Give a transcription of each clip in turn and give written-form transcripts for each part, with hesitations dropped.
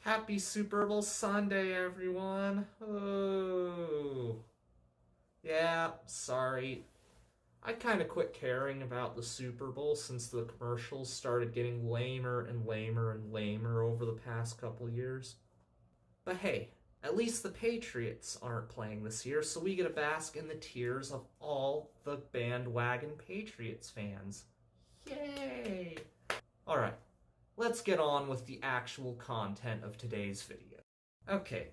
Happy Super Bowl Sunday, everyone. Oh. Yeah, sorry. I kind of quit caring about the Super Bowl since the commercials started getting lamer and lamer and lamer over the past couple years. But hey, at least the Patriots aren't playing this year, so we get to bask in the tears of all the bandwagon Patriots fans. Yay! Alright, let's get on with the actual content of today's video. Okay,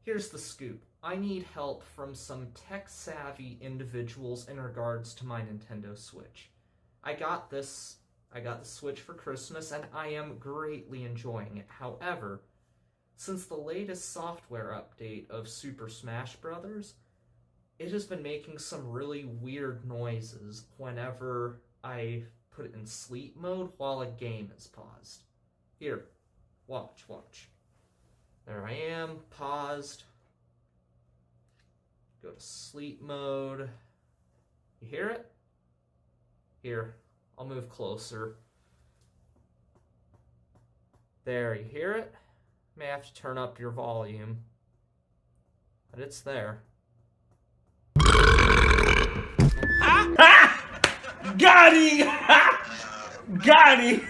here's the scoop. I need help from some tech-savvy individuals in regards to my Nintendo Switch. I got the Switch for Christmas, and I am greatly enjoying it. However, since the latest software update of Super Smash Bros., it has been making some really weird noises whenever I put it in sleep mode while a game is paused. Here, watch. There I am, paused. Go to sleep mode. You hear it? Here, I'll move closer. There, you hear it? May have to turn up your volume. But it's there. Got him! Got him!